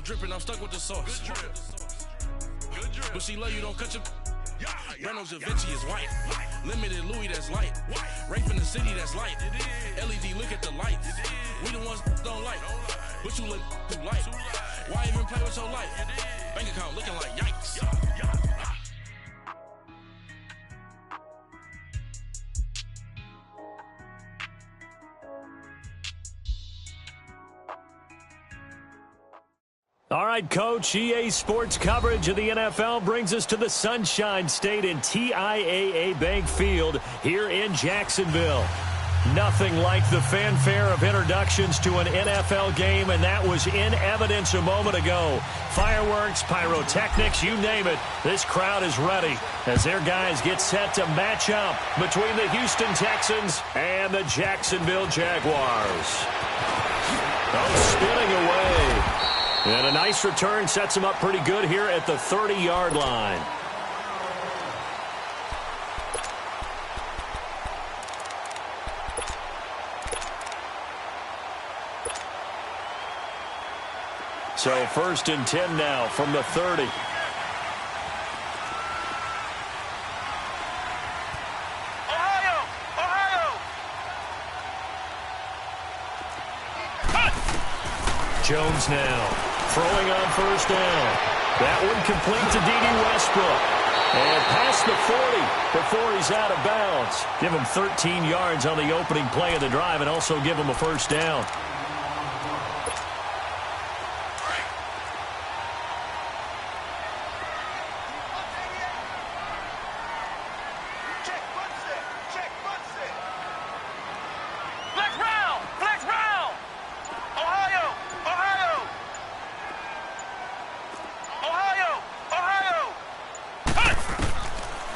dripping, I'm stuck with the sauce. Good drip. Good drip. But she love you, don't cut your... Reynolds Da yeah. Vinci is white. Limited Louis, that's light. Rape in the city, that's light. LED, look at the lights. We the ones don't like. But you look too light. Why even play with your life? Bank account looking like yikes. All right, Coach, EA Sports coverage of the NFL brings us to the Sunshine State in TIAA Bank Field here in Jacksonville. Nothing like the fanfare of introductions to an NFL game, and that was in evidence a moment ago. Fireworks, pyrotechnics, you name it. This crowd is ready as their guys get set to match up between the Houston Texans and the Jacksonville Jaguars. Oh, spinning away. And a nice return sets him up pretty good here at the 30-yard line. So 1st and 10 now from the 30. Jones now throwing on 1st down. That one complete to D.D. Westbrook. And past the 40 before he's out of bounds. Give him 13 yards on the opening play of the drive and also give him a 1st down.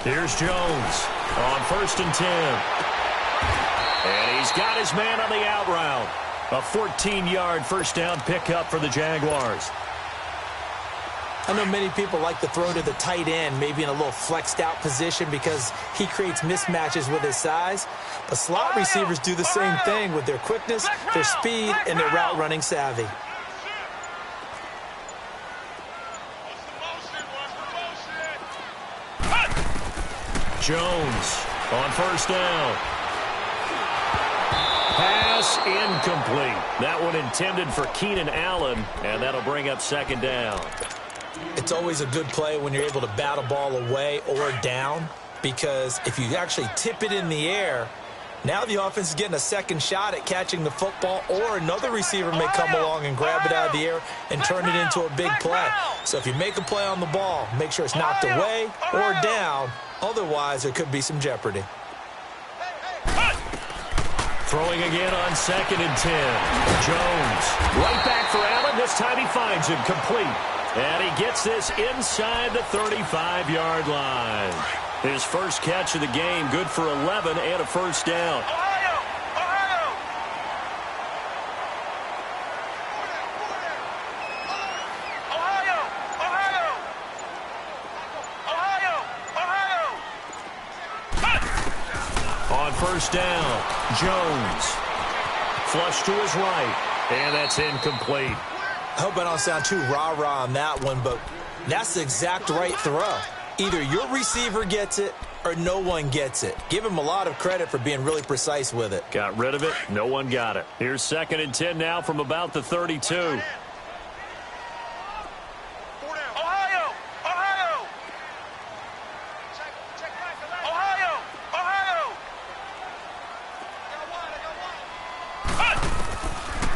Here's Jones on 1st and 10. And he's got his man on the out route. A 14-yard 1st down pickup for the Jaguars. I know many people like to throw to the tight end, maybe in a little flexed out position because he creates mismatches with his size. But slot receivers do the same thing with their quickness, their speed, and their route running savvy. Jones on 1st down. Pass incomplete. That one intended for Keenan Allen, and that'll bring up 2nd down. It's always a good play when you're able to bat a ball away or down, because if you actually tip it in the air, now the offense is getting a 2nd shot at catching the football, or another receiver may come along and grab it out of the air and turn it into a big play. So if you make a play on the ball, make sure it's knocked away or down. Otherwise, there could be some jeopardy. Throwing again on 2nd and 10. Jones right back for Allen. This time he finds him complete. And he gets this inside the 35-yard line. His first catch of the game, good for 11 and a 1st down. On 1st down, Jones. Flush to his right, and that's incomplete. I hope I don't sound too rah-rah on that one, but that's the exact right throw. Either your receiver gets it or no one gets it. Give him a lot of credit for being really precise with it. Got rid of it. No one got it. Here's 2nd and 10 now from about the 32.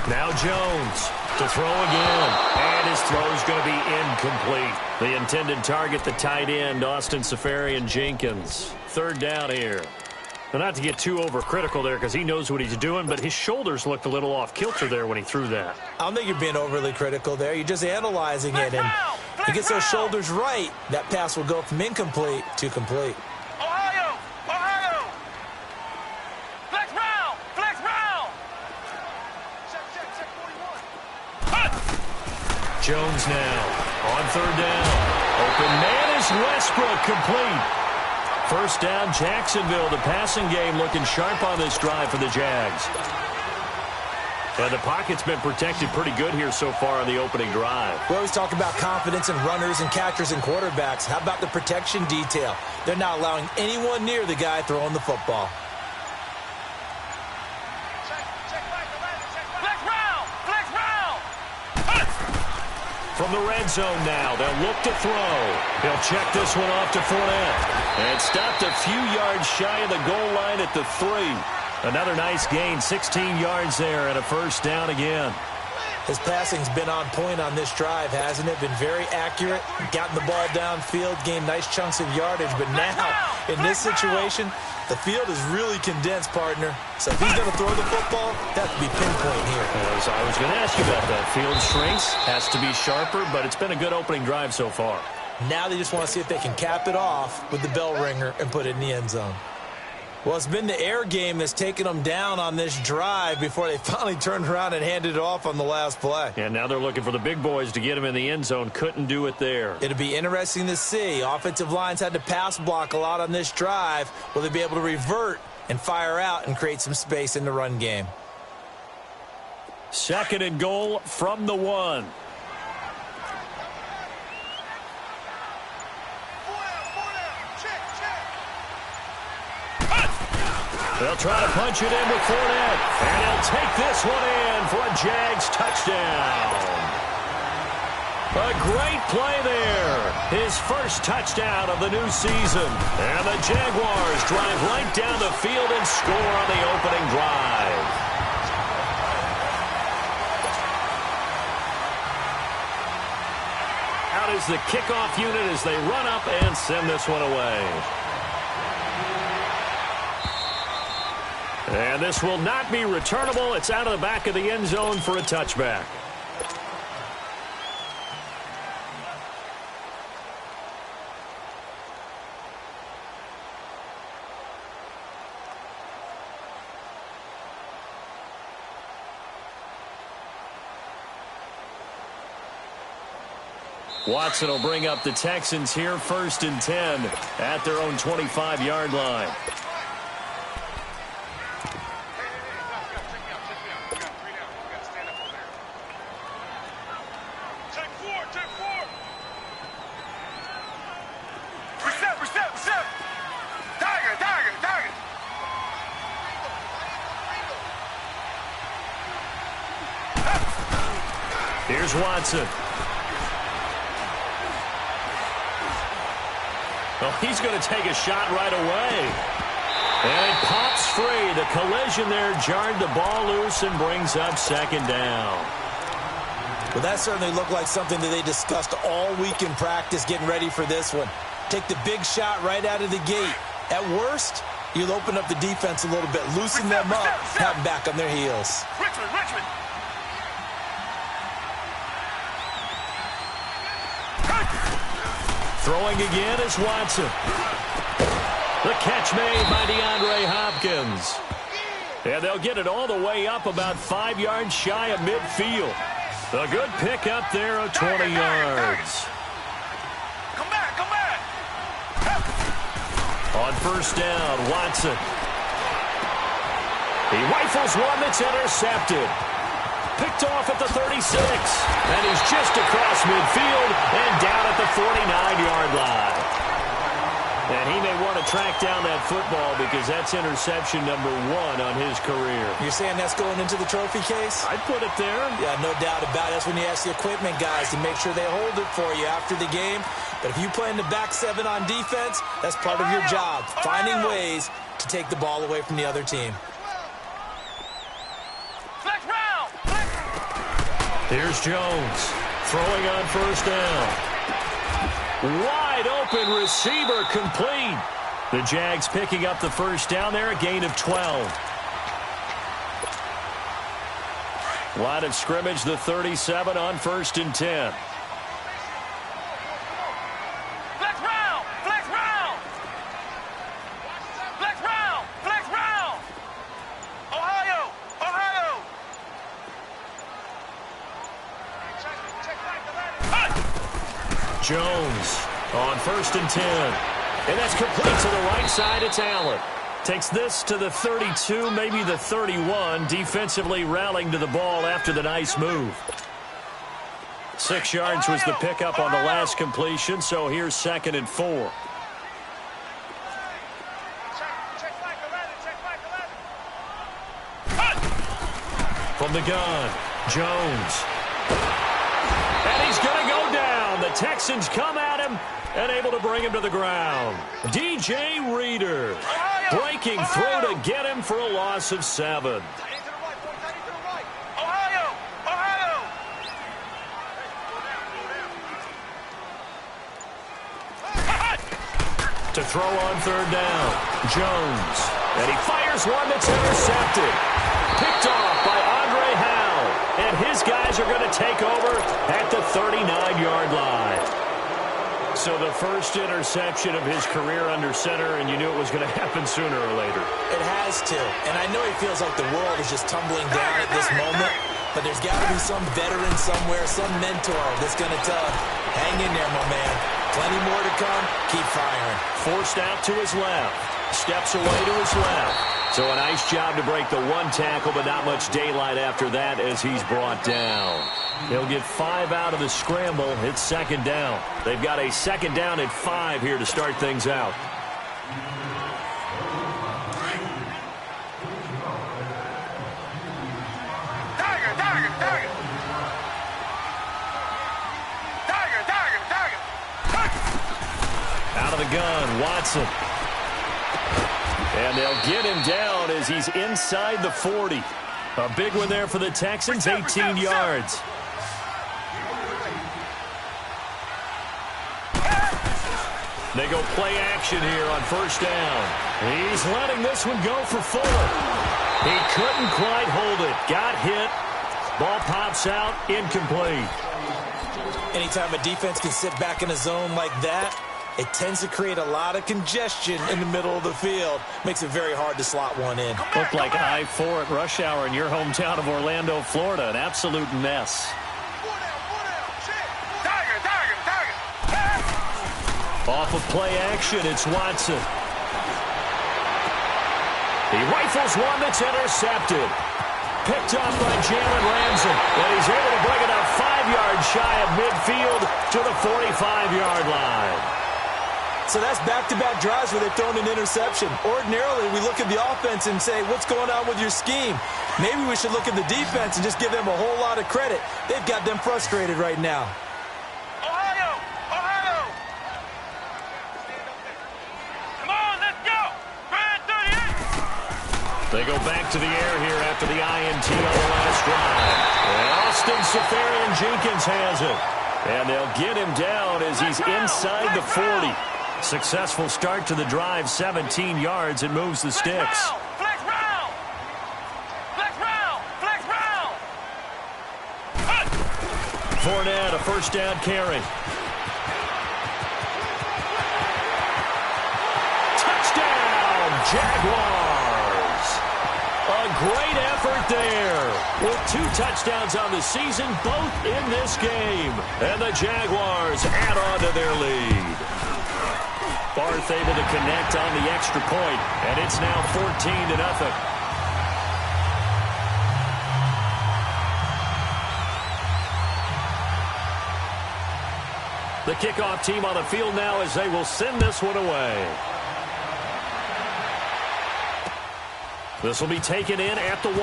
Now Jones to throw again, and his throw is going to be incomplete. The intended target, the tight end, Austin Seferian-Jenkins. 3rd down here. Now, not to get too overcritical there because he knows what he's doing, but his shoulders looked a little off kilter there when he threw that. I don't think you're being overly critical there. You're just analyzing it, and he gets those shoulders right. That pass will go from incomplete to complete. Jones now on 3rd down. Open man is Westbrook, complete. 1st down, Jacksonville. The passing game looking sharp on this drive for the Jags. And the pocket's been protected pretty good here so far on the opening drive. We always talk about confidence in runners and catchers and quarterbacks. How about the protection detail? They're not allowing anyone near the guy throwing the football. From the red zone now, they'll look to throw. He'll check this one off to Fournette. And stopped a few yards shy of the goal line at the 3. Another nice gain, 16 yards there and a first down again. His passing's been on point on this drive, hasn't it? Been very accurate, gotten the ball downfield, gained nice chunks of yardage. But now, in this situation, the field is really condensed, partner. So if he's going to throw the football, that has to be pinpoint here. As I was going to ask you about that. Field shrinks, has to be sharper, but it's been a good opening drive so far. Now they just want to see if they can cap it off with the bell ringer and put it in the end zone. Well, it's been the air game that's taken them down on this drive before they finally turned around and handed it off on the last play. And now they're looking for the big boys to get him in the end zone. Couldn't do it there. It'll be interesting to see. Offensive lines had to pass block a lot on this drive. Will they be able to revert and fire out and create some space in the run game? 2nd and goal from the 1. They'll try to punch it in with Fournette. And he'll take this one in for a Jags touchdown. A great play there. His first touchdown of the new season. And the Jaguars drive right down the field and score on the opening drive. Out is the kickoff unit as they run up and send this one away. And this will not be returnable. It's out of the back of the end zone for a touchback. Watson will bring up the Texans here, 1st and 10 at their own 25-yard line. Here's Watson. Well, he's going to take a shot right away. And it pops free. The collision there jarred the ball loose and brings up 2nd down. Well, that certainly looked like something that they discussed all week in practice getting ready for this one. Take the big shot right out of the gate. At worst, you'll open up the defense a little bit, loosen them up, have them back on their heels. Richmond. Throwing again is Watson. The catch made by DeAndre Hopkins. And they'll get it all the way up about 5 yards shy of midfield. A good pick up there of 20 yards. Come back. On 1st down, Watson. He rifles one that's intercepted. Picked off at the 36. And he's just across midfield and down at the 49-yard line. And he may want to track down that football because that's interception number 1 on his career. You're saying that's going into the trophy case? I'd put it there. Yeah, no doubt about it. That's when you ask the equipment guys to make sure they hold it for you after the game. But if you play in the back 7 on defense, that's part of your job, finding ways to take the ball away from the other team. Here's Jones throwing on 1st down. Wide open receiver complete. The Jags picking up the 1st down there, a gain of 12. Line of scrimmage, the 37 on 1st and 10. Jones on 1st and 10. And that's complete to the right side. It's Allen. Takes this to the 32, maybe the 31. Defensively rallying to the ball after the nice move. 6 yards was the pickup on the last completion, so here's 2nd and 4. From the gun, Jones. And he's going to go down. The Texans come at him and able to bring him to the ground. DJ Reader breaking through to get him for a loss of 7. To throw on 3rd down, Jones. And he fires one that's intercepted. Picked off by Andre Howell. And his guys are going to take over at the 39-yard line. So the first interception of his career under center, and you knew it was going to happen sooner or later. It has to. And I know he feels like the world is just tumbling down at this moment. But there's got to be some veteran somewhere, some mentor that's going to tell him, hang in there, my man. Plenty more to come. Keep firing. Forced out to his left. Steps away to his left. So a nice job to break the 1 tackle, but not much daylight after that as he's brought down. He'll get 5 out of the scramble. It's 2nd down. They've got a 2nd down at 5 here to start things out. Out of the gun, Watson. And they'll get him down as he's inside the 40. A big one there for the Texans, 18 yards. They go play action here on 1st down. He's letting this one go for Fuller. He couldn't quite hold it. Got hit. Ball pops out, incomplete. Anytime a defense can sit back in a zone like that, it tends to create a lot of congestion in the middle of the field. Makes it very hard to slot one in. Looked like I-4 at rush hour in your hometown of Orlando, Florida. An absolute mess. Off of play action, it's Watson. He rifles one that's intercepted. Picked off by Jalen Ramsey. And he's able to bring it up 5 yards shy of midfield to the 45-yard line. So that's back-to-back drives where they've thrown an interception. Ordinarily, we look at the offense and say, what's going on with your scheme? Maybe we should look at the defense and just give them a whole lot of credit. They've got them frustrated right now. They go back to the air here after the INT on the last drive. And Austin Seferian-Jenkins has it. And they'll get him down as he's inside the 40. Successful start to the drive, 17 yards, and moves the sticks. Flex round! Flex round! Flex round! Fournette, a 1st down carry. Touchdown, Jaguars! A great effort there. With 2 touchdowns on the season, both in this game. And the Jaguars add on to their lead. Barth able to connect on the extra point, and it's now 14-0. The kickoff team on the field now as they will send this one away. This will be taken in at the 1.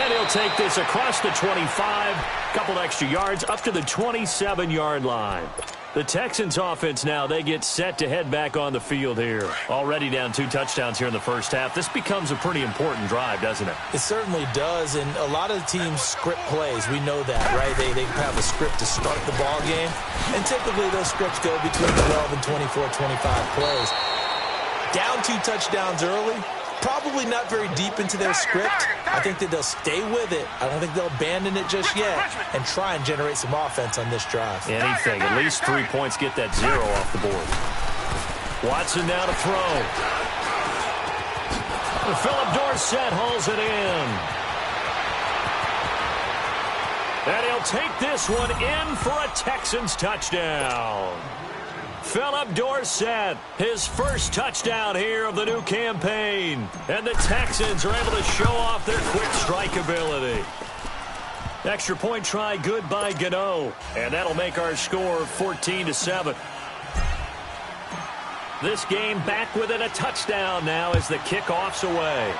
And he'll take this across the 25, couple extra yards up to the 27-yard line. The Texans offense now, they get set to head back on the field here. Already down 2 touchdowns here in the first half. This becomes a pretty important drive, doesn't it? It certainly does, and a lot of the teams script plays. We know that, right? They have a script to start the ball game, and typically those scripts go between 12 and 24, 25 plays. Down 2 touchdowns early, probably not very deep into their script. I think that they'll stay with it. I don't think they'll abandon it just yet and try and generate some offense on this drive. Anything. At least 3 points, get that 0 off the board. Watson now to throw. Philip Dorsett hauls it in. And he'll take this one in for a Texans touchdown. Philip Dorsett, his first touchdown here of the new campaign. And the Texans are able to show off their quick strike ability. Extra point try good by Gano. And that'll make our score 14-7. This game back within a touchdown now as the kickoff's away.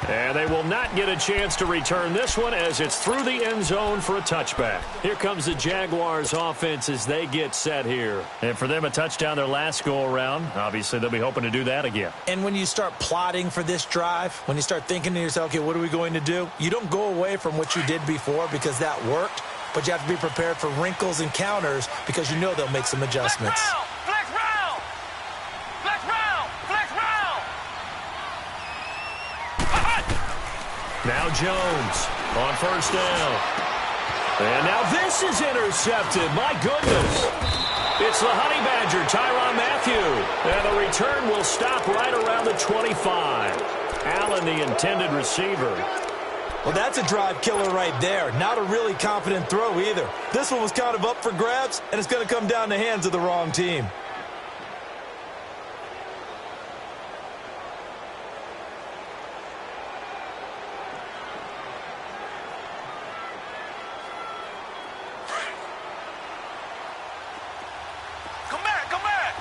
And they will not get a chance to return this one as it's through the end zone for a touchback. Here comes the Jaguars offense as they get set here. And for them, a touchdown their last go-around. Obviously, they'll be hoping to do that again. And when you start plotting for this drive, when you start thinking to yourself, okay, what are we going to do? You don't go away from what you did before because that worked, but you have to be prepared for wrinkles and counters because you know they'll make some adjustments. Flex round! Flex round! Flex round! Now Jones on first down. And now this is intercepted. My goodness. It's the Honey Badger, Tyrann Mathieu. And the return will stop right around the 25. Allen, the intended receiver. Well, that's a drive killer right there. Not a really confident throw either. This one was kind of up for grabs, and it's going to come down the hands of the wrong team. Come back, come back!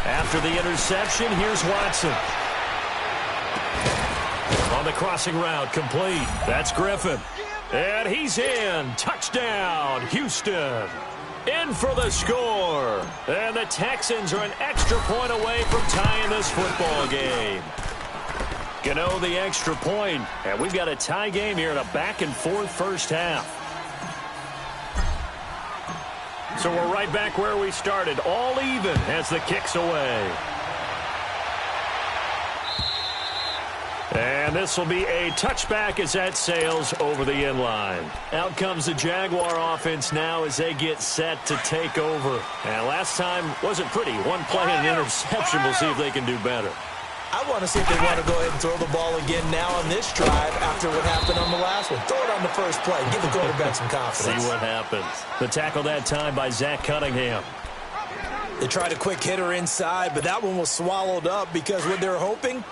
After the interception, here's Watson. On the crossing route, complete. That's Griffin. And he's in. Touchdown, Houston. In for the score. And the Texans are an extra point away from tying this football game. Gano the extra point. And we've got a tie game here in a back-and-forth first half. So we're right back where we started, all even as the kick's away. And this will be a touchback as that sails over the end line. Out comes the Jaguar offense now as they get set to take over. And last time wasn't pretty. One play and an interception. We'll see if they can do better. I want to see if they want to go ahead and throw the ball again now on this drive after what happened on the last one. Throw it on the first play. Give the quarterback some confidence. See what happens. The tackle that time by Zach Cunningham. They tried a quick hitter inside, but that one was swallowed up because what they're hoping,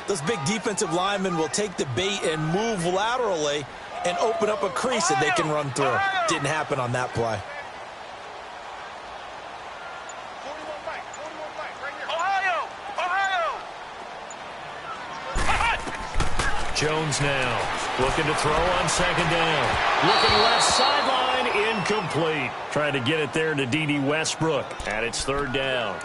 those big defensive linemen will take the bait and move laterally and open up a crease that they can run through. Didn't happen on that play. Jones now looking to throw on second down. Looking left sideline, incomplete. Trying to get it there to D.D. Westbrook. And it's third down.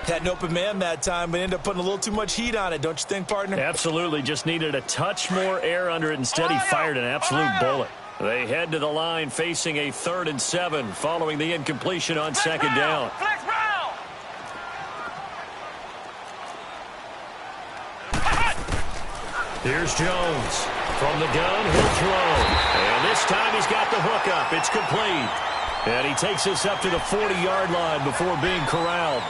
Had an open man that time, but ended up putting a little too much heat on it, don't you think, partner? Absolutely. Just needed a touch more air under it. Instead, he fired an absolute bullet. They head to the line facing a 3rd and 7 following the incompletion on second down. Here's Jones. From the gun, he'll throw. And this time he's got the hook up. It's complete. And he takes us up to the 40-yard line before being corralled.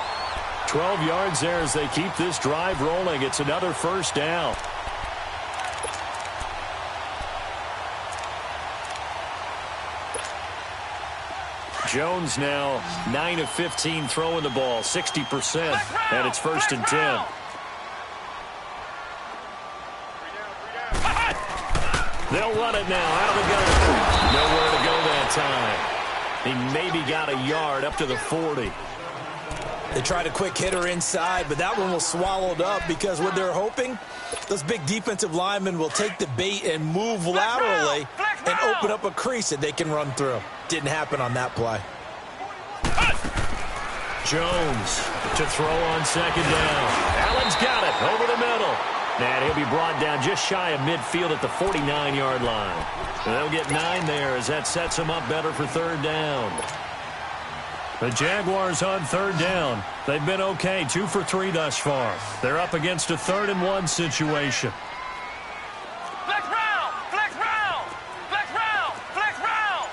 12 yards there as they keep this drive rolling. It's another first down. Jones now 9 of 15 throwing the ball, 60%. And it's 1st and 10. They'll run it now out of the gun. Nowhere to go that time. He maybe got a yard up to the 40. They tried a quick hitter inside, but that one was swallowed up because what they're hoping, those big defensive linemen will take the bait and move laterally and open up a crease that they can run through. Didn't happen on that play. Jones to throw on second down. Allen's got it over the middle. And he'll be brought down just shy of midfield at the 49-yard line. And they'll get 9 there as that sets them up better for third down. The Jaguars on third down. They've been okay, 2 for 3 thus far. They're up against a 3rd and 1 situation. Flex round! Flex round! Flex round! Flex round!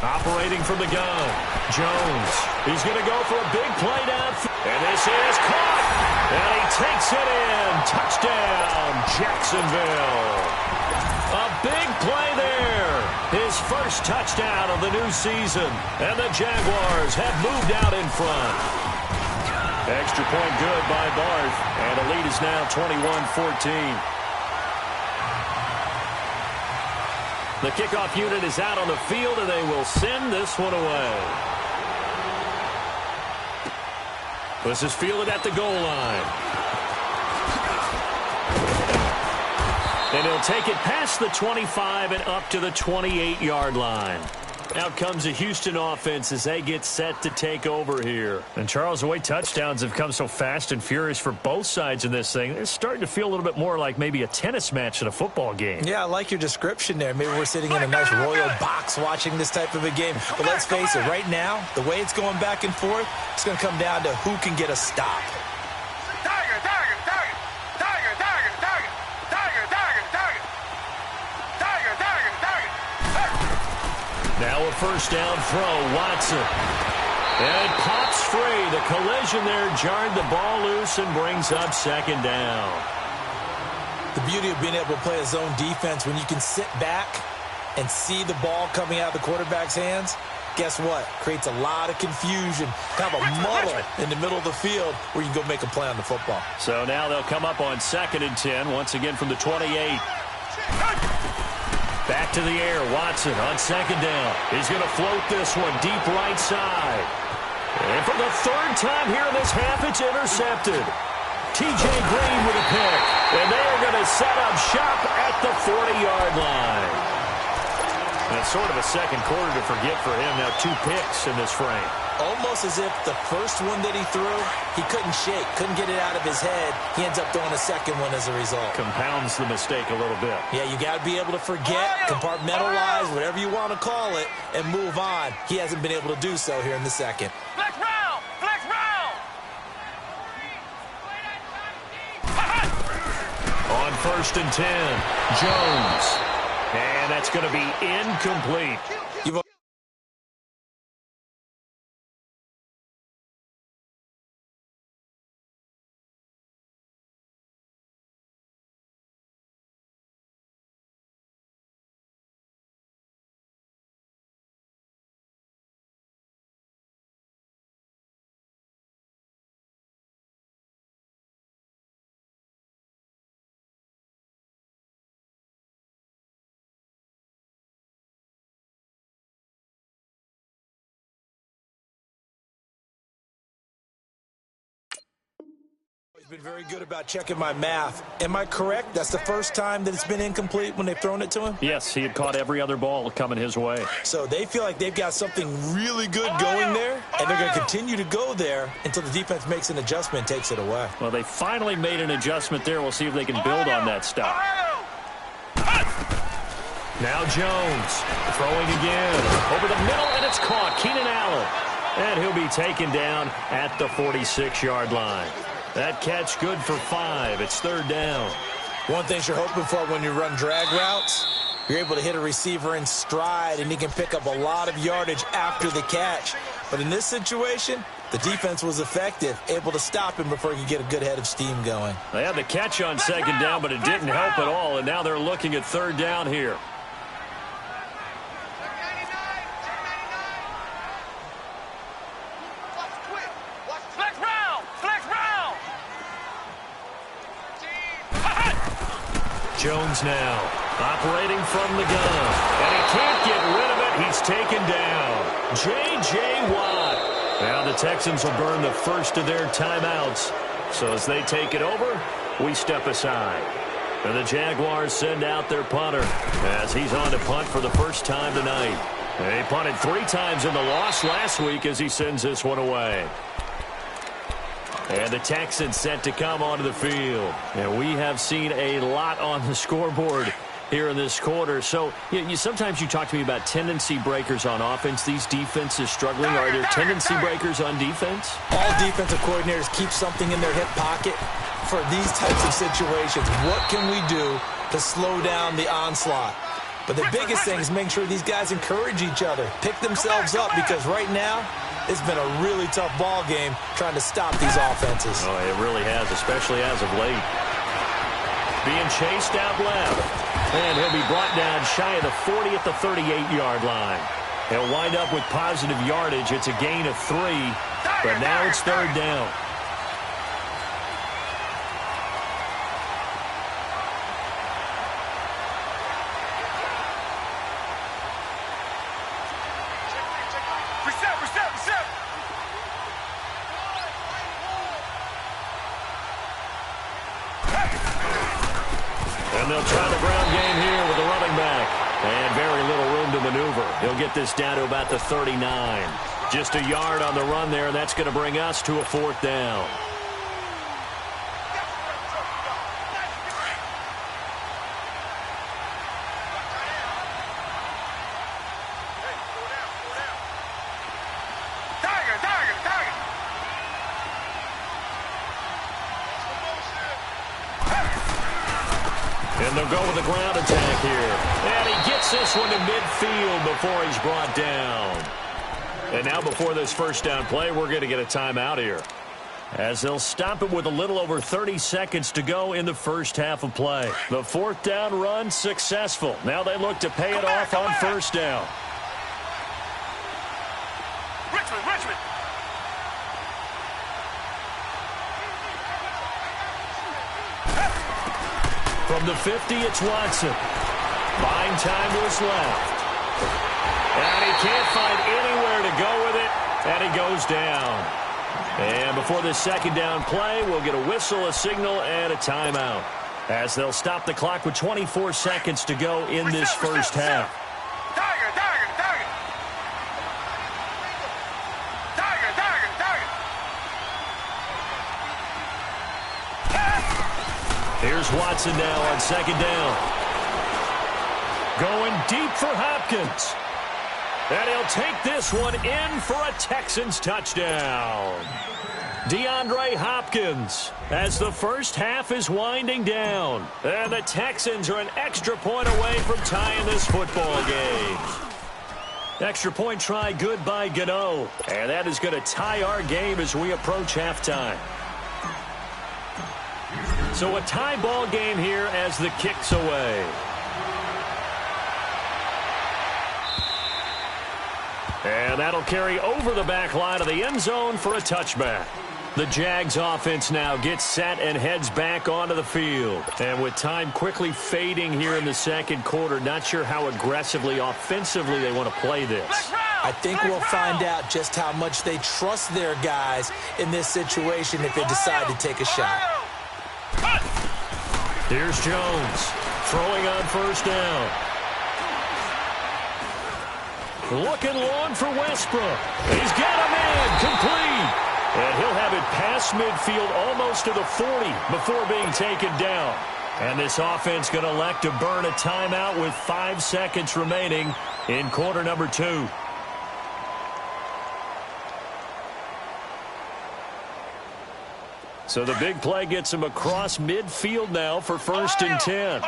Operating from the gun, Jones. He's going to go for a big play downfield. And this is caught. And he takes it in. Touchdown, Jacksonville. A big play there. His first touchdown of the new season. And the Jaguars have moved out in front. Extra point good by Barth. And the lead is now 21-14. The kickoff unit is out on the field, and they will send this one away. This is fielded at the goal line. And he'll take it past the 25 and up to the 28-yard line. Out comes the Houston offense as they get set to take over here. And, Charles, the way touchdowns have come so fast and furious for both sides in this thing, it's starting to feel a little bit more like maybe a tennis match than a football game. Yeah, I like your description there. Maybe we're sitting in a nice royal box watching this type of a game. But let's face it, right now, the way it's going back and forth, it's going to come down to who can get a stop. Now a first down throw, Watson. And it pops free. The collision there jarred the ball loose and brings up second down. The beauty of being able to play a zone defense when you can sit back and see the ball coming out of the quarterback's hands, guess what? Creates a lot of confusion, kind of a muddle in the middle of the field where you can go make a play on the football. So now they'll come up on 2nd and 10, once again from the 28. Back to the air, Watson on 2nd down. He's going to float this one deep right side. And for the 3rd time here in this half, it's intercepted. T.J. Green with a pick. And they are going to set up shop at the 40-yard line. And it's sort of a second quarter to forget for him. Now 2 picks in this frame. Almost as if the first one that he threw, he couldn't shake, couldn't get it out of his head. He ends up throwing a second one as a result. Compounds the mistake a little bit. Yeah, you got to be able to forget, compartmentalize, whatever you want to call it, and move on. He hasn't been able to do so here in the second. Flex round! Flex round! On 1st and 10, Jones. And that's going to be incomplete. Been very good about checking my math. Am I correct? That's the first time that it's been incomplete when they've thrown it to him? Yes, he had caught every other ball coming his way. So they feel like they've got something really good going there, and they're going to continue to go there until the defense makes an adjustment and takes it away. Well, they finally made an adjustment there. We'll see if they can build on that stop. Now Jones throwing again over the middle, and it's caught. Keenan Allen. And he'll be taken down at the 46-yard line. That catch good for 5. It's 3rd down. One thing you're hoping for when you run drag routes, you're able to hit a receiver in stride, and he can pick up a lot of yardage after the catch. But in this situation, the defense was effective, able to stop him before he could get a good head of steam going. They had the catch on 2nd down, but it didn't help at all, and now they're looking at 3rd down here. Jones now operating from the gun, and he can't get rid of it. He's taken down. J.J. Watt. Now the Texans will burn the first of their timeouts. So as they take it over, we step aside. And the Jaguars send out their punter as he's on to punt for the first time tonight. He punted 3 times in the loss last week as he sends this one away. And the Texans set to come onto the field. And we have seen a lot on the scoreboard here in this quarter. So sometimes you talk to me about tendency breakers on offense. These defenses struggling. Are there tendency breakers on defense? All defensive coordinators keep something in their hip pocket for these types of situations. What can we do to slow down the onslaught? But the biggest thing is making sure these guys encourage each other, pick themselves up, because right now it's been a really tough ball game trying to stop these offenses. Oh, it really has, especially as of late. Being chased out left. And he'll be brought down shy of the 40 at the 38-yard line. He'll wind up with positive yardage. It's a gain of 3, but now it's third down. And they'll try the ground game here with the running back. And very little room to maneuver. He'll get this down to about the 39. Just a yard on the run there, and that's going to bring us to a fourth down. And they'll go with the ground attack here. And he gets this one to midfield before he's brought down. And now before this first down play, we're going to get a timeout here, as they'll stop it with a little over 30 seconds to go in the first half of play. The fourth down run successful. Now they look to pay it off on first down. Richmond. From the 50, it's Watson. Buying time to his left. And he can't find anywhere to go with it, and he goes down. And before this second down play, we'll get a whistle, a signal, and a timeout, as they'll stop the clock with 24 seconds to go in this first half. Here's Watson now on second down. Going deep for Hopkins. And he'll take this one in for a Texans touchdown. DeAndre Hopkins, as the first half is winding down. And the Texans are an extra point away from tying this football game. Extra point try good by Gano. And that is going to tie our game as we approach halftime. So a tie ball game here as the kick's away. And that'll carry over the back line of the end zone for a touchback. The Jags offense now gets set and heads back onto the field. And with time quickly fading here in the second quarter, not sure how aggressively, offensively they want to play this. I think we'll find out just how much they trust their guys in this situation if they decide to take a shot. Here's Jones, throwing on first down. Looking long for Westbrook. He's got a man, complete. And he'll have it past midfield almost to the 40 before being taken down. And this offense going to elect to burn a timeout with 5 seconds remaining in quarter number 2. So the big play gets him across midfield now for first and 10.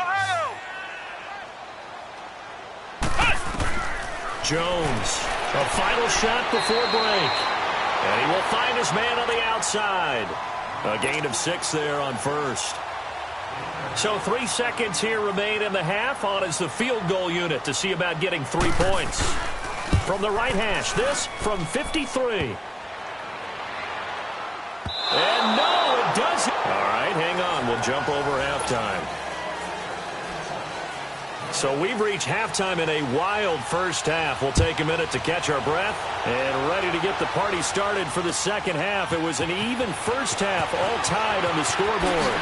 Jones, a final shot before break. And he will find his man on the outside. A gain of 6 there on first. So 3 seconds here remain in the half. On is the field goal unit to see about getting 3 points. From the right hash, this from 53. And no, it doesn't. All right, hang on. We'll jump over halftime. So we've reached halftime in a wild first half. We'll take a minute to catch our breath and ready to get the party started for the second half. It was an even first half, all tied on the scoreboard.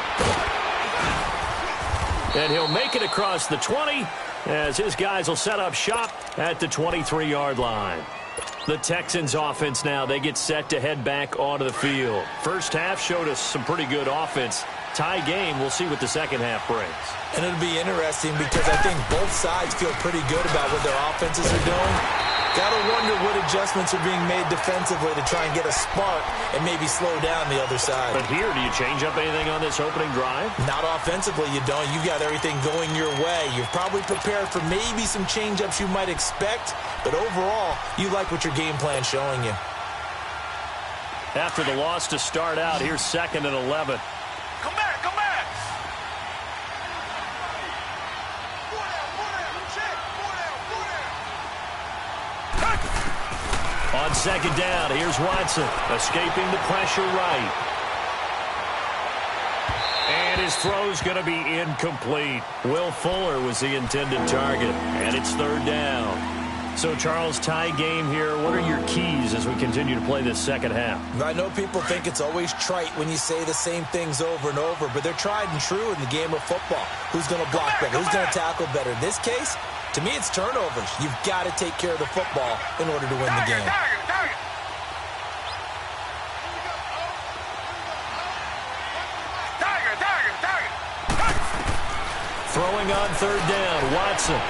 And he'll make it across the 20 as his guys will set up shop at the 23-yard line. The Texans offense now, they get set to head back onto the field. First half showed us some pretty good offense. Tie game, we'll see what the second half brings. And it'll be interesting because I think both sides feel pretty good about what their offenses are doing. Gotta wonder what adjustments are being made defensively to try and get a spark and maybe slow down the other side. But here, do you change up anything on this opening drive? Not offensively, you don't. You've got everything going your way. You're probably prepared for maybe some change-ups you might expect, but overall, you like what your game plan's showing you. After the loss to start out, here's 2nd and 11. Come back, come back. On 2nd down, here's Watson, escaping the pressure right. And his throw's going to be incomplete. Will Fuller was the intended target, and it's 3rd down. So, Charles, tie game here. What are your keys as we continue to play this second half? I know people think it's always trite when you say the same things over and over, but they're tried and true in the game of football. Who's going to block better? Who's going to tackle better? In this case, to me, it's turnovers. You've got to take care of the football in order to win the game. Throwing on 3rd down, Watson.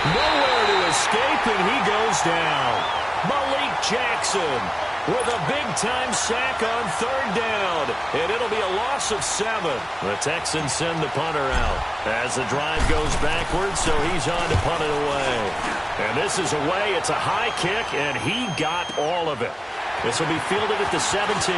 Nowhere to escape, and he goes down. Malik Jackson with a big-time sack on 3rd down, and it'll be a loss of 7. The Texans send the punter out as the drive goes backwards, so he's on to punt it away. And this is away. It's a high kick, and he got all of it. This will be fielded at the 17.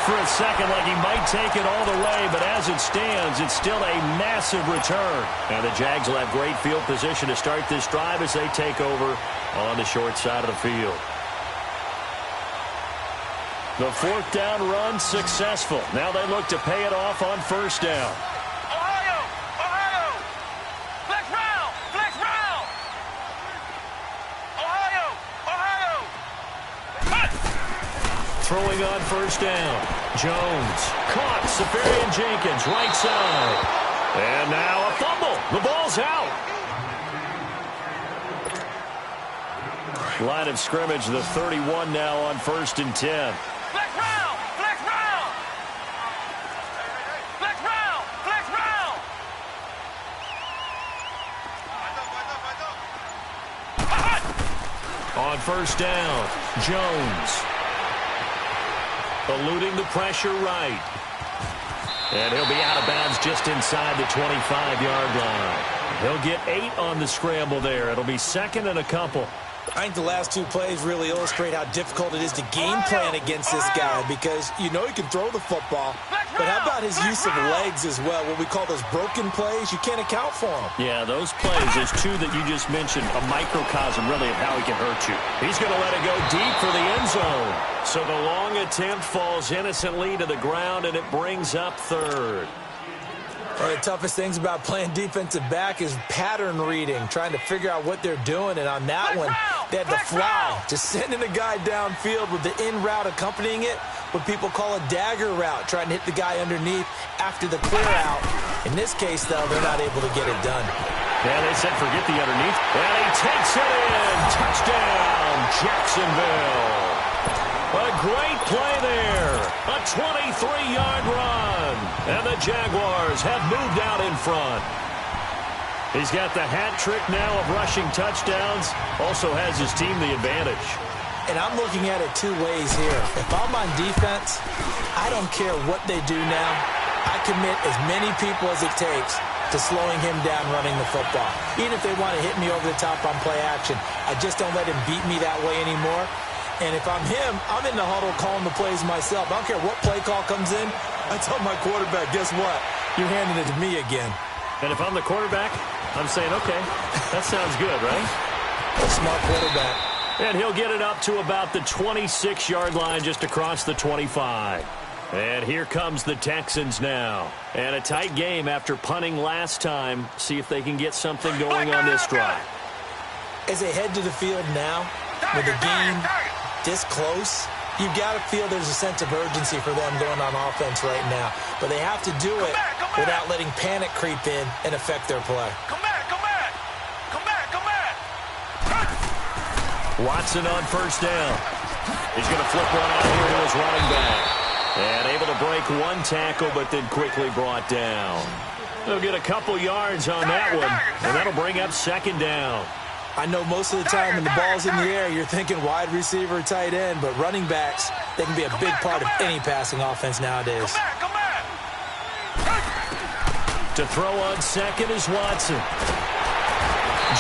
For a second like he might take it all the way, but as it stands, it's still a massive return. And the Jags will have great field position to start this drive as they take over on the short side of the field. The 4th down run successful. Now they look to pay it off on 1st down. Ohio! Ohio! Flex round! Flex round! Ohio! Ohio! Cut! Throwing on 1st down. Jones caught. Safarian Jenkins, right side. And now a fumble. The ball's out. Line of scrimmage, the 31 now on 1st and 10. Flex round! Flex round! Flex round! Flex round! On 1st down, Jones. Eluding the pressure right. And he'll be out of bounds just inside the 25-yard line. He'll get 8 on the scramble there. It'll be 2nd and a couple. I think the last 2 plays really illustrate how difficult it is to game plan against this guy because you know he can throw the football, but how about his use of legs as well? What we call those broken plays, you can't account for them. Yeah, those plays, those 2 that you just mentioned, a microcosm really of how he can hurt you. He's going to let it go deep for the end zone. So the long attempt falls innocently to the ground, and it brings up 3rd. One of the toughest things about playing defensive back is pattern reading, trying to figure out what they're doing. And on that one, they had the fly, just sending a guy downfield with the in route accompanying it, what people call a dagger route, trying to hit the guy underneath after the clear out. In this case, though, they're not able to get it done. Yeah, they said forget the underneath. And he takes it in. Touchdown, Jacksonville. A great play there. A 23-yard run. And the Jaguars have moved out in front. He's got the hat trick now of rushing touchdowns. Also has his team the advantage. And I'm looking at it 2 ways here. If I'm on defense, I don't care what they do now. I commit as many people as it takes to slowing him down running the football. Even if they want to hit me over the top on play action, I just don't let him beat me that way anymore. And if I'm him, I'm in the huddle calling the plays myself. I don't care what play call comes in. I tell my quarterback, guess what? You're handing it to me again. And if I'm the quarterback, I'm saying, okay, that sounds good, right? A smart quarterback. And he'll get it up to about the 26-yard line just across the 25. And here comes the Texans now. And a tight game after punting last time. See if they can get something going on this drive. As they head to the field now, with the game this close, you've got to feel there's a sense of urgency for them going on offense right now. But they have to do it without letting panic creep in and affect their play. Come back, come back! Come back, come back! Watson on 1st down. He's going to flip one out here to his running back. And able to break one tackle, but then quickly brought down. They'll get a couple yards on that one, and that'll bring up second down. I know most of the time when the ball's in the air, you're thinking wide receiver, tight end, but running backs, they can be a big part of any passing offense nowadays. To throw on second is Watson.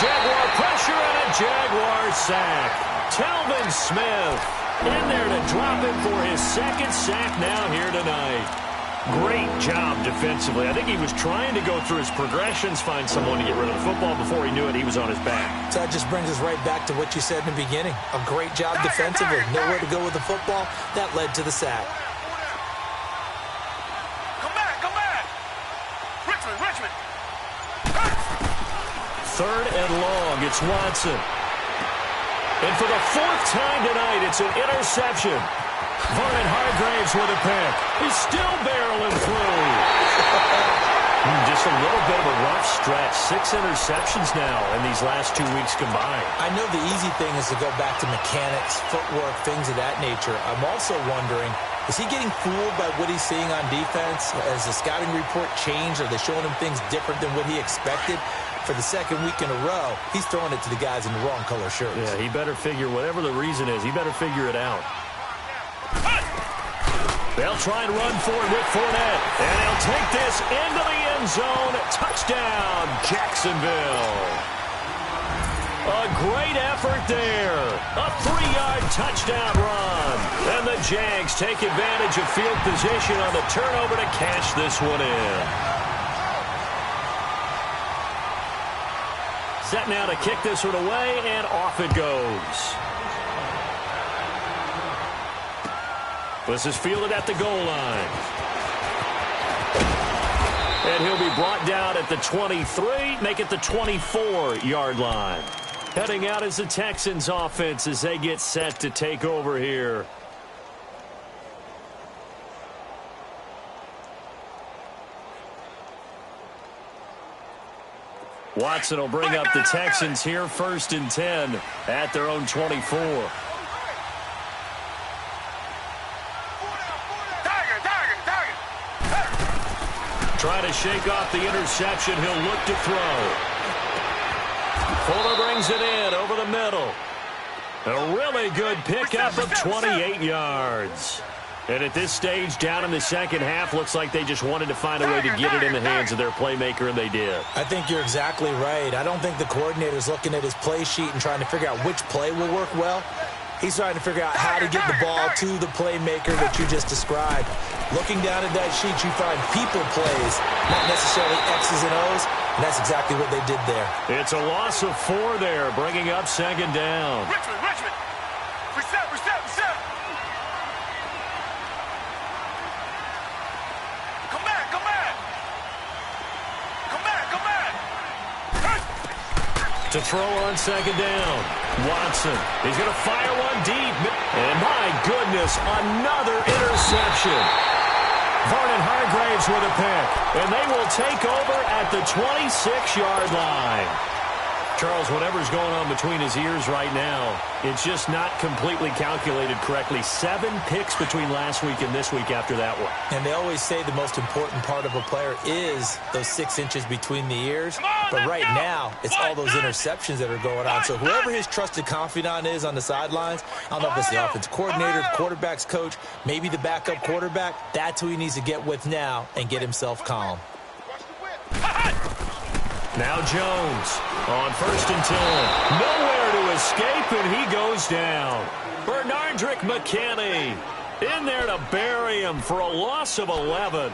Jaguar pressure and a Jaguar sack. Telvin Smith in there to drop him for his second sack now here tonight. Great job defensively. I think he was trying to go through his progressions, find someone to get rid of the football. Before he knew it, he was on his back. So that just brings us right back to what you said in the beginning. A great job defensively. Nowhere to go with the football. That led to the sack. Come back. Richmond. Third and long. It's Watson. And for the fourth time tonight, it's an interception. Vernon Hargreaves with a pick. He's still barreling through. Just a little bit of a rough stretch. 6 interceptions now in these last 2 weeks combined. I know the easy thing is to go back to mechanics, footwork, things of that nature. I'm also wondering, is he getting fooled by what he's seeing on defense? Has the scouting report changed? Are they showing him things different than what he expected? For the second week in a row, he's throwing it to the guys in the wrong color shirts. Yeah, he better figure, whatever the reason is, he better figure it out. They'll try and run for it with Fournette. And he'll take this into the end zone. Touchdown, Jacksonville. A great effort there. A 3-yard touchdown run. And the Jags take advantage of field position on the turnover to cash this one in. Set now to kick this one away, and off it goes. This is fielded at the goal line. And he'll be brought down at the 23, make it the 24-yard line. Heading out is the Texans offense as they get set to take over here. Watson will bring up the Texans here, 1st and 10 at their own 24. Trying to shake off the interception. He'll look to throw. Fuller brings it in over the middle. A really good pickup of 28 yards. And at this stage, down in the second half, looks like they just wanted to find a way to get it in the hands of their playmaker, and they did. I think you're exactly right. I don't think the coordinator's looking at his play sheet and trying to figure out which play will work well. He's trying to figure out how to get the ball to the playmaker that you just described. Looking down at that sheet, you find people plays, not necessarily X's and O's, and that's exactly what they did there. It's a loss of 4 there, bringing up second down. Richmond. Reset. Come back. To throw on second down. Watson. He's going to fire one deep. And my goodness, another interception. Vernon Hargreaves with a pick. And they will take over at the 26-yard line. Charles, whatever's going on between his ears right now, it's just not completely calculated correctly. 7 picks between last week and this week after that one. And they always say the most important part of a player is those 6 inches between the ears. But right now, it's all those interceptions that are going on. So whoever his trusted confidant is on the sidelines, I don't know if it's the offensive coordinator, the quarterback's coach, maybe the backup quarterback, that's who he needs to get with now and get himself calm. Now Jones on 1st and 10. Nowhere to escape, and he goes down. Bernardrick McKinney in there to bury him for a loss of 11.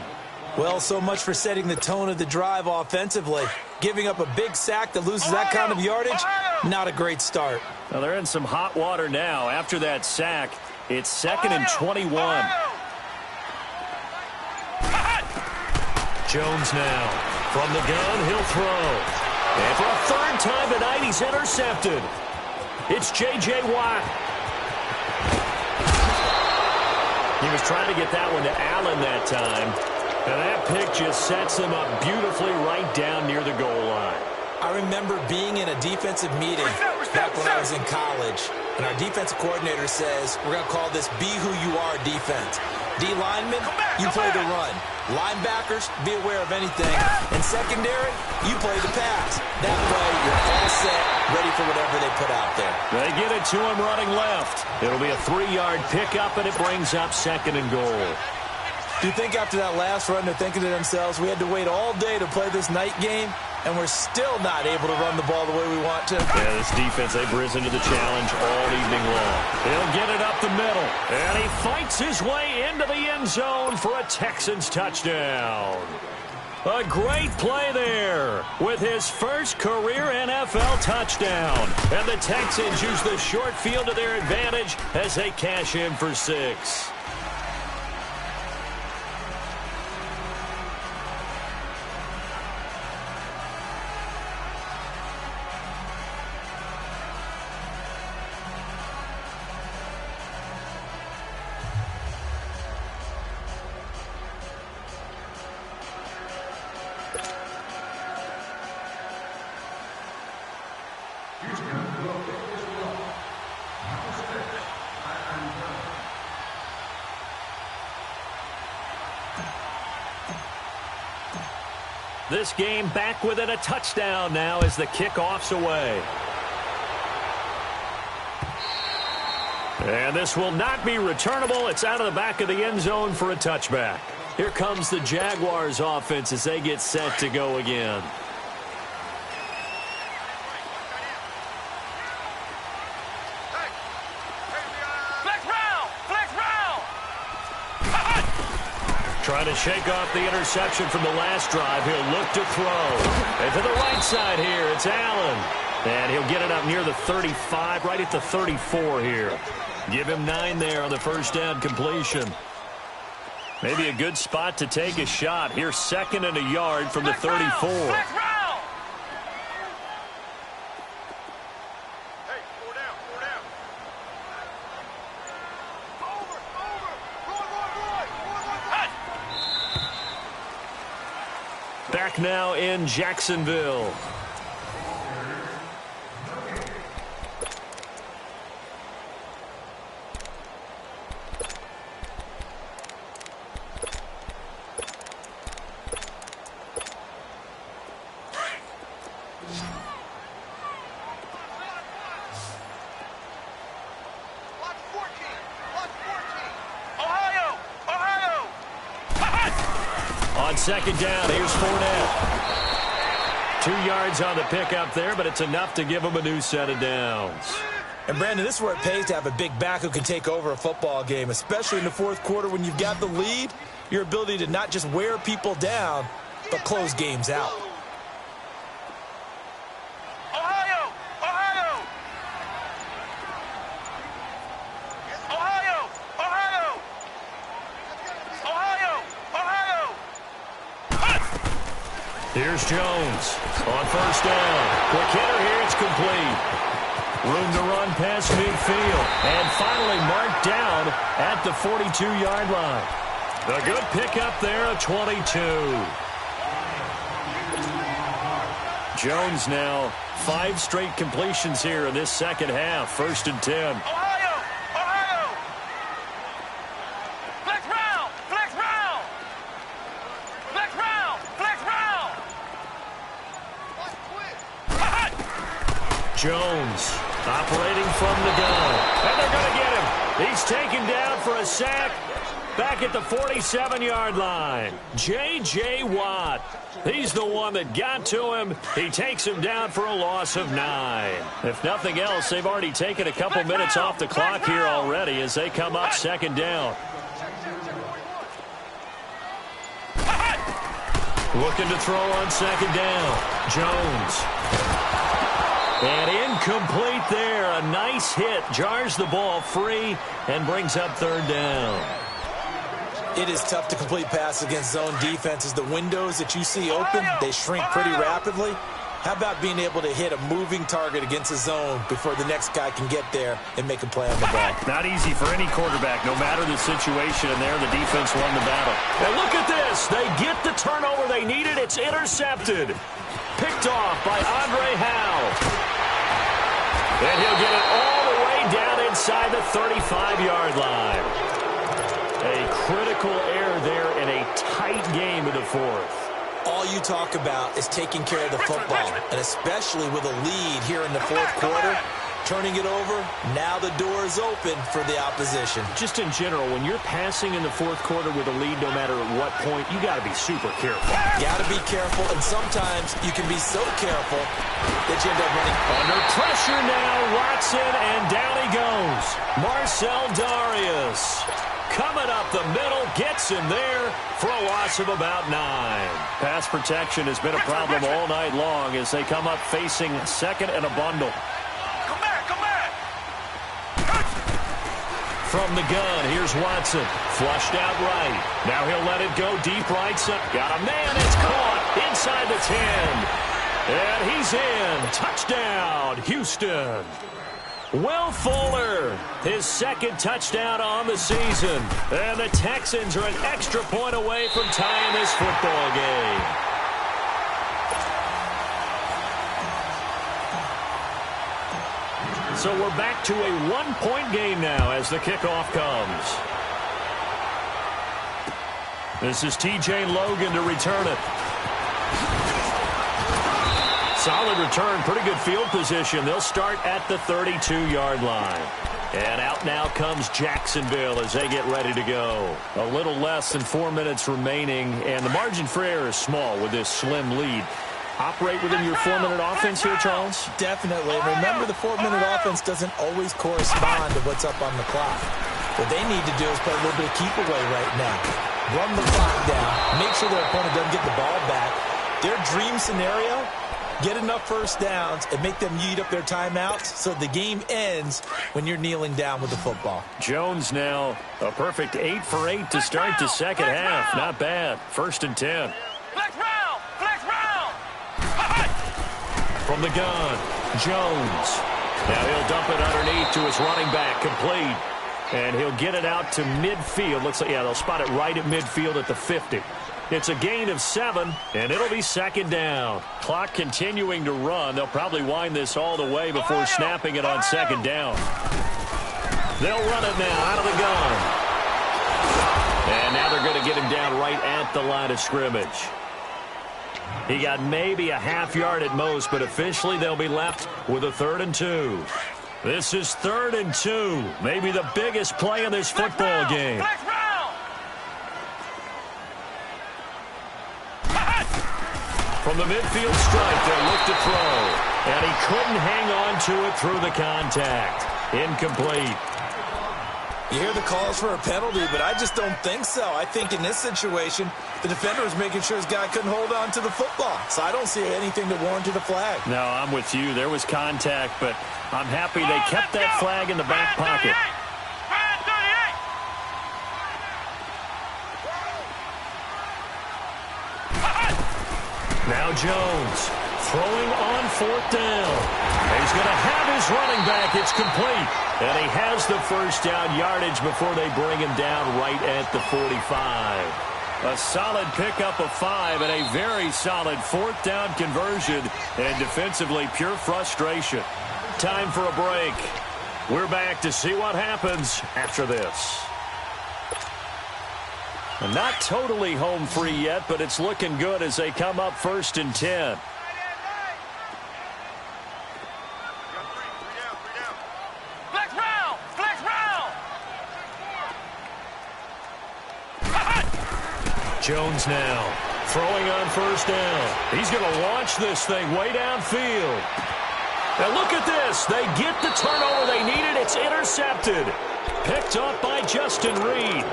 Well, so much for setting the tone of the drive offensively. Giving up a big sack that loses that kind of yardage, not a great start. Well, they're in some hot water now. After that sack, it's 2nd and 21. Jones now. From the gun, he'll throw. And for a 3rd time tonight, he's intercepted. It's J.J. Watt. He was trying to get that one to Allen that time. And that pick just sets him up beautifully right down near the goal line. I remember being in a defensive meeting back when I was in college. And our defensive coordinator says, we're going to call this Be Who You Are defense. D linemen, you play the run. Linebackers, be aware of anything. And secondary, you play the pass. That way, you're all set, ready for whatever they put out there. They get it to him running left. It'll be a 3-yard pickup, and it brings up 2nd and goal. Do you think after that last run they're thinking to themselves, we had to wait all day to play this night game, and we're still not able to run the ball the way we want to? Yeah, this defense, they've risen to the challenge all evening long. He'll get it up the middle, and he fights his way into the end zone for a Texans touchdown. A great play there with his first career NFL touchdown. And the Texans use the short field to their advantage as they cash in for 6. This game back within a touchdown now as the kickoff's away. And this will not be returnable. It's out of the back of the end zone for a touchback. Here comes the Jaguars offense as they get set to go again. Trying to shake off the interception from the last drive. He'll look to throw. And to the right side here, it's Allen. And he'll get it up near the 35, right at the 34 here. Give him 9 there on the first down completion. Maybe a good spot to take a shot. Here's 2nd and a yard from the 34. Back now in Jacksonville. On 2nd down, here's Fournette. 2 yards on the pickup there, but it's enough to give him a new set of downs. And, Brandon, this is where it pays to have a big back who can take over a football game, especially in the 4th quarter when you've got the lead, your ability to not just wear people down, but close games out. Here's Jones on first down. Quick hitter here, it's complete. Room to run past midfield. And finally marked down at the 42-yard line. A good pickup there of 22. Jones now 5 straight completions here in this second half. 1st and 10. Jones operating from the gun. And they're going to get him. He's taken down for a sack back at the 47-yard line. J.J. Watt. He's the one that got to him. He takes him down for a loss of 9. If nothing else, they've already taken a couple minutes off the clock here already as they come up 2nd down. Looking to throw on 2nd down. Jones. And incomplete there. A nice hit. Jars the ball free and brings up 3rd down. It is tough to complete passes against zone defenses. The windows that you see open, they shrink pretty rapidly. How about being able to hit a moving target against a zone before the next guy can get there and make a play on the ball? Not easy for any quarterback, no matter the situation. And there, the defense won the battle. And look at this. They get the turnover they needed. It's intercepted. Picked off by Andre Howe. And he'll get it all the way down inside the 35-yard line. A critical error there in a tight game in the fourth. All you talk about is taking care of the football, and especially with a lead here in the fourth quarter, turning it over, now the door is open for the opposition. Just in general, when you're passing in the fourth quarter with a lead, no matter at what point, you got to be super careful. Got to be careful, and sometimes you can be so careful that you end up running. Under pressure now, Watson, and down he goes. Marcel Darius coming up the middle, gets him there for a loss of about 9. Pass protection has been a problem all night long as they come up facing second and a bundle. From the gun, here's Watson. Flushed out right. Now he'll let it go deep right side. Got a man, it's caught inside the 10. And he's in. Touchdown, Houston. Will Fuller, his second touchdown on the season. And the Texans are an extra point away from tying this football game. So we're back to a one-point game now as the kickoff comes. This is T.J. Logan to return it. Solid return, pretty good field position. They'll start at the 32-yard line. And out now comes Jacksonville as they get ready to go. A little less than 4 minutes remaining, and the margin for error is small with this slim lead. Operate within your 4-minute offense here, Charles? Definitely. Remember, the 4-minute offense doesn't always correspond to what's up on the clock. What they need to do is play a little bit of keep away right now. Run the clock down. Make sure their opponent doesn't get the ball back. Their dream scenario, get enough first downs and make them eat up their timeouts so the game ends when you're kneeling down with the football. Jones now a perfect 8 for 8 to start the second half. Not bad. 1st and 10. Flex round! Flex round! From the gun, Jones. Now he'll dump it underneath to his running back, complete. And he'll get it out to midfield. Looks like, yeah, they'll spot it right at midfield at the 50. It's a gain of 7, and it'll be second down. Clock continuing to run. They'll probably wind this all the way before snapping it on second down. They'll run it now out of the gun. And now they're going to get him down right at the line of scrimmage. He got maybe a half yard at most, but officially they'll be left with a 3rd and 2. This is 3rd and 2. Maybe the biggest play in this football game. From the midfield stripe, they'll look to throw. And he couldn't hang on to it through the contact. Incomplete. You hear the calls for a penalty, but I just don't think so. I think in this situation, the defender was making sure his guy couldn't hold on to the football. So I don't see anything that warranted a flag. No, I'm with you. There was contact, but I'm happy they kept that flag in the back pocket. Now Jones throwing on 4th down. He's going to have his running back. It's complete. And he has the first down yardage before they bring him down right at the 45. A solid pickup of 5 and a very solid 4th down conversion. And defensively, pure frustration. Time for a break. We're back to see what happens after this. Not totally home free yet, but it's looking good as they come up 1st and 10. Flex round! Flex round! Jones now throwing on 1st down. He's going to launch this thing way downfield. Now look at this. They get the turnover they needed. It's intercepted. Picked up by Justin Reed.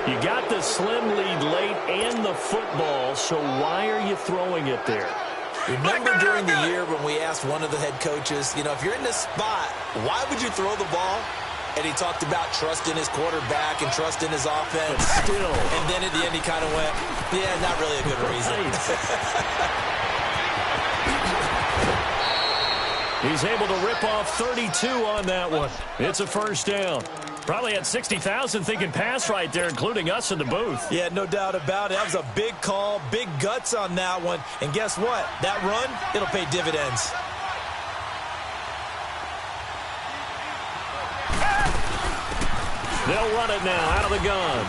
You got the slim lead late and the football, so why are you throwing it there? Remember during the year when we asked one of the head coaches, you know, if you're in this spot, why would you throw the ball? And he talked about trust in his quarterback and trust in his offense. But still. And then at the end he kind of went, yeah, not really a good reason. He's able to rip off 32 on that one. It's a 1st down. Probably had 60,000 thinking pass right there, including us in the booth. Yeah, no doubt about it. That was a big call, big guts on that one. And guess what? That run, it'll pay dividends. They'll run it now out of the gun.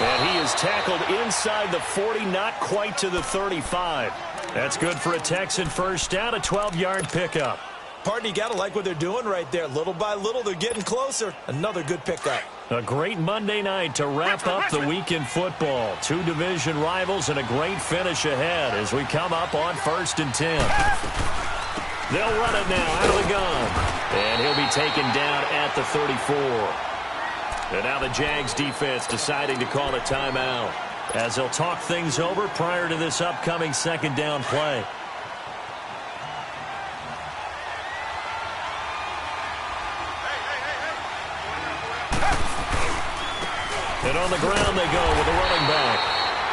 And he is tackled inside the 40, not quite to the 35. That's good for a Texan first down, a 12-yard pickup. Pardon, you got to like what they're doing right there. Little by little, they're getting closer. Another good pickup. A great Monday night to wrap up the week in football. Two division rivals and a great finish ahead as we come up on 1st and 10. They'll run it now out of the gun. And he'll be taken down at the 34. And now the Jags defense deciding to call a timeout as they'll talk things over prior to this upcoming 2nd down play. And on the ground they go with a running back.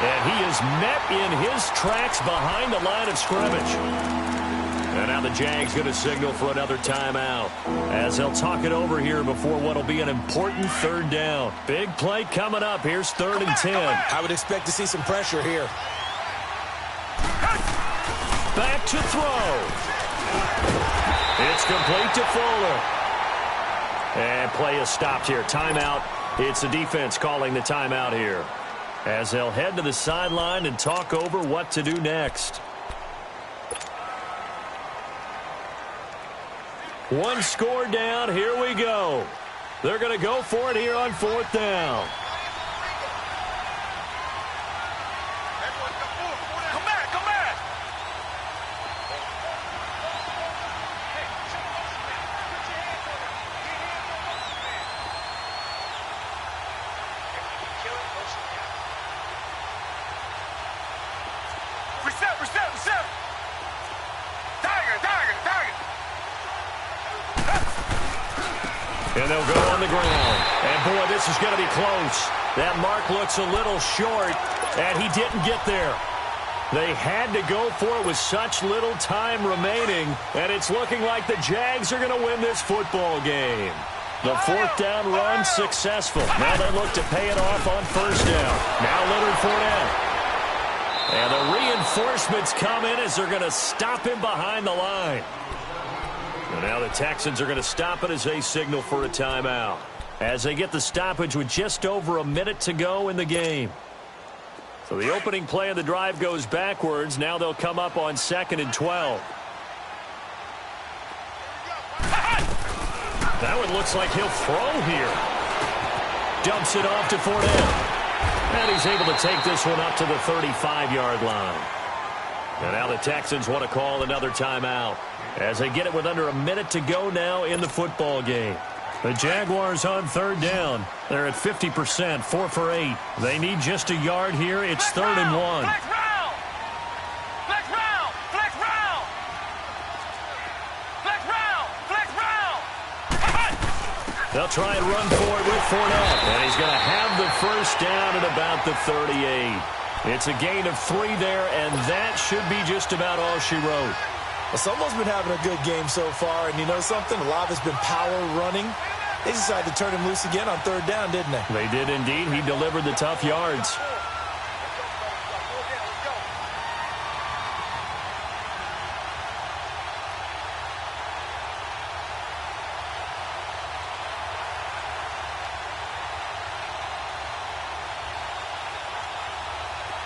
And he is met in his tracks behind the line of scrimmage. And now the Jags going to signal for another timeout as they'll talk it over here before what will be an important 3rd down. Big play coming up. Here's 3rd and 10. I would expect to see some pressure here. Back to throw. It's complete to Fuller. And play is stopped here. Timeout. It's the defense calling the timeout here as they'll head to the sideline and talk over what to do next. One score down. Here we go. They're going to go for it here on 4th down. And they'll go on the ground. And, boy, this is going to be close. That mark looks a little short, and he didn't get there. They had to go for it with such little time remaining, and it's looking like the Jags are going to win this football game. The 4th down run successful. Now they look to pay it off on 1st down. Now Leonard Fournette. And the reinforcements come in as they're going to stop him behind the line. And now the Texans are going to stop it as they signal for a timeout. As they get the stoppage with just over a minute to go in the game. So the opening play of the drive goes backwards. Now they'll come up on 2nd and 12. That one looks like he'll throw here. Dumps it off to Fournette. And he's able to take this one up to the 35-yard line. And now the Texans want to call another timeout as they get it with under a minute to go now in the football game. The Jaguars on 3rd down. They're at 50%, 4 for 8. They need just a yard here. It's 3rd and 1. Flex round! Flex round! Flex round! Flex round! Flex round! They'll try and run for it with Fournette. And he's going to have the 1st down at about the 38. It's a gain of 3 there, and that should be just about all she wrote. Well, someone's been having a good game so far, and you know something? A lot of it's been power running. They decided to turn him loose again on 3rd down, didn't they? They did indeed. He delivered the tough yards.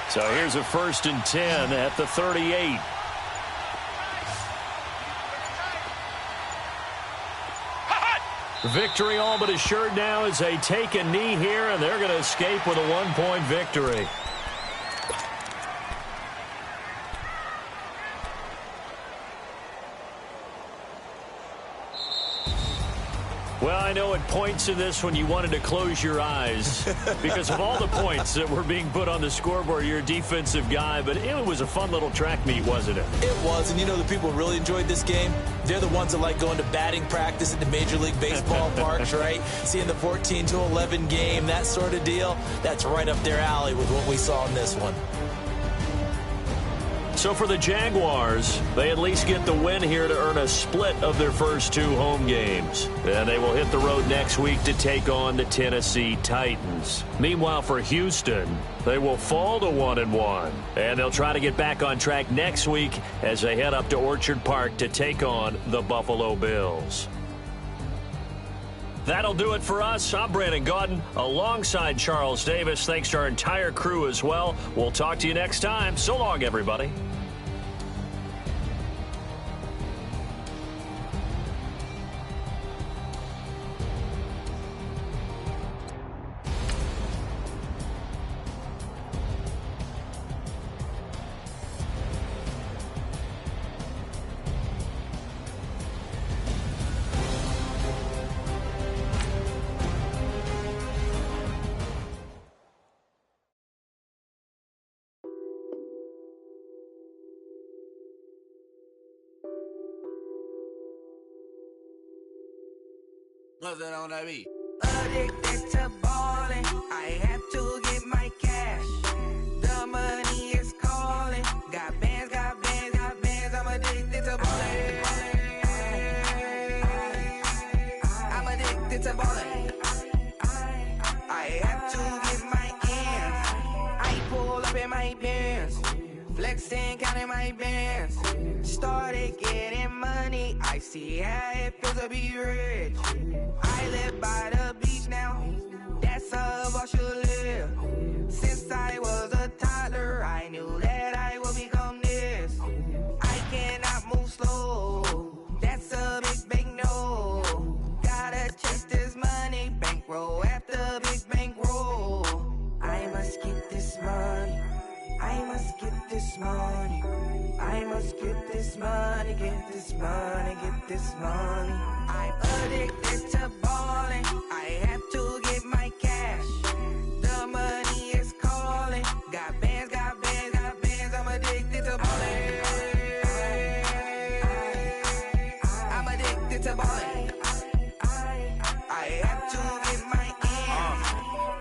So here's a 1st and 10 at the 38. Victory all but assured now as they take a knee here, and they're going to escape with a 1-point victory. Well, I know at points in this when you wanted to close your eyes because of all the points that were being put on the scoreboard. You're a defensive guy, but it was a fun little track meet, wasn't it? It was, and you know the people who really enjoyed this game? They're the ones that like going to batting practice at the Major League Baseball parks, right? Seeing the 14-11 game, that sort of deal. That's right up their alley with what we saw in this one. So for the Jaguars, they at least get the win here to earn a split of their first 2 home games. And they will hit the road next week to take on the Tennessee Titans. Meanwhile, for Houston, they will fall to 1-1. And they'll try to get back on track next week as they head up to Orchard Park to take on the Buffalo Bills. That'll do it for us. I'm Brandon Gaudin alongside Charles Davis. Thanks to our entire crew as well. We'll talk to you next time. So long, everybody. What's that on that beat? Addicted to ballin', I have to get my cash. The money is calling. Got bands, got bands, got bands. I'm addicted to ballin'. I'm addicted to ballin'. I have to get my ends. I pull up in my bands, flexing, counting my bands. Started getting money. I see how it feels to be rich. I live by the beach now, that's how I should live. Since I was a toddler, I knew that I would become this. I cannot move slow, that's a big no. Gotta chase this money, bankroll after big bankroll. I must get this money, I must get this money. I must get this money, get this money, get this money. I'm addicted to ballin', I have to get my cash. The money is calling. Got bands, got bands, got bands. I'm addicted to ballin'. I'm addicted to ballin'. I have to get my ends.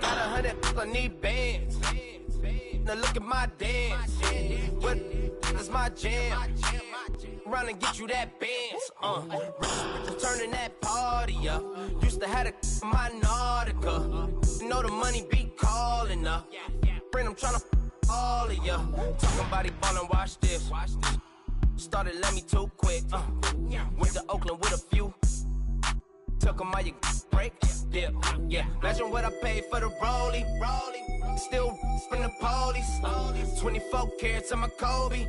Got 100, I need bands. Now look at my dance. What is my jam? Run and get you that bands. Turning that party up. Used to have a my Nautica. You know the money be calling up. Friend, I'm tryna all of ya. Talking about he ballin', watch this. Started let me too quick. Went to Oakland with a few. Took 'em all you break. Dip. Yeah. Imagine what I paid for the rollie. Still from the police. 24 carats on my Kobe.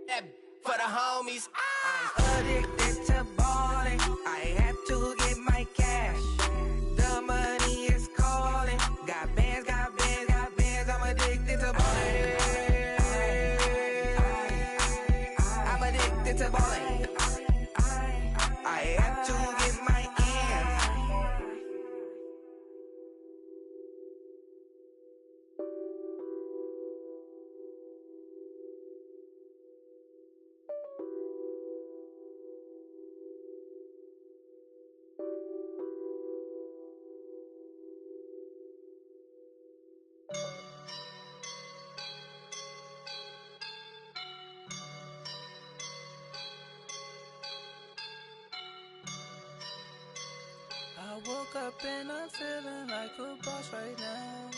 That for the homies. I'm addicted to ballin'. I have to get my cash. The money is calling. Got bands, got bands, got bands. I'm addicted to ballin'. I'm addicted to ballin'. I have to get my ends. I woke up and I'm feeling like a boss right now.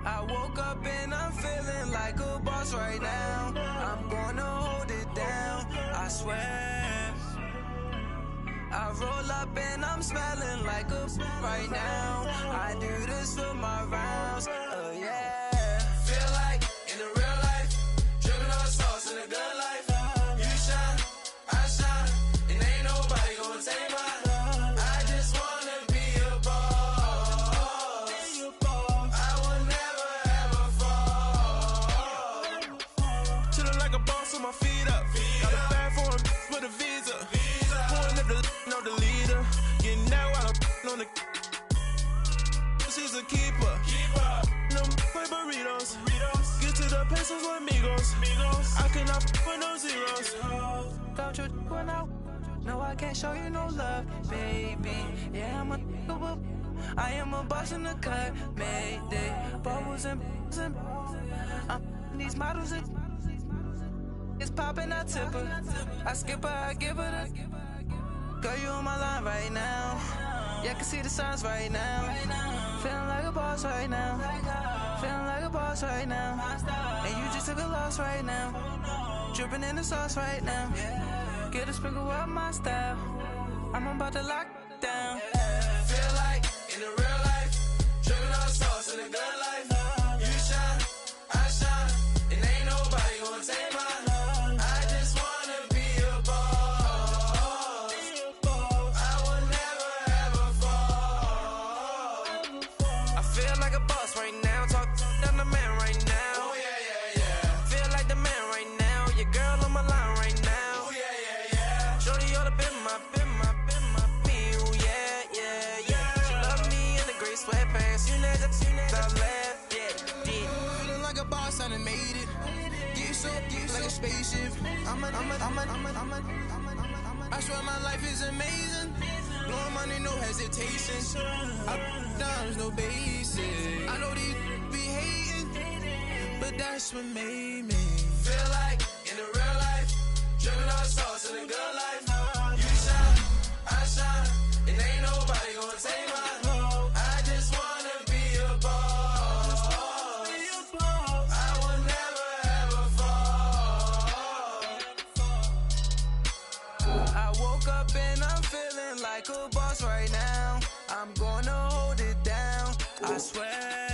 I woke up and I'm feeling like a boss right now. I'm gonna hold it down, I swear. I roll up and I'm smelling like a right now. I do this for my rounds, yeah. Feel like in the real life, dripping on sauce in a good life. You shine, I shine, and ain't nobody gonna take mine. I just wanna be a boss. I will never ever fall. Chillin' like a boss with my feet up. Got a bag for him with a visa. Pulling up the know the leader. Getting that while I'm on the. She's a keeper. No play burritos. Get to the pesos with amigos. I cannot with no zeros. Don't you when no, I can't show you no love, baby. Yeah, I am a boss in the cut, mayday. Bubbles and these models it's popping, I tip her. I skip her, I give her the. Girl, you on my line right now. Yeah, I can see the signs right now. Feeling like a boss right now. Feeling like a boss right now. And you just took a loss right now. Dripping in the sauce right now. Get a sprinkle up my style. I'm about to lock down. Feel like in the real life, dripping on sauce in the good life. You shine, I shine, and ain't nobody gonna take mine. I just wanna be a boss. I will never ever fall. I feel like a boss right now. Talk to the man right now. Oh yeah, yeah, yeah. Feel like the man right now. Your girl on my line right now. Oh yeah, yeah, yeah. Shorty oughta been my me. Ooh, yeah, yeah, yeah. She love me in the gray sweatpants. You never left, yeah. Feeling like a boss, I done made it. Get so like a spaceship. I swear my life is amazing. Blowing money, no hesitation. Up, downs, no basic. I know these be hating, but that's what made me. Feel like in the real life, dripping on sauce in the good life. You shine, I shine, and ain't nobody gonna take mine. I just wanna be a boss. I will never ever fall. I woke up and I'm feeling like a boss right now. I'm gonna hold it down, I swear.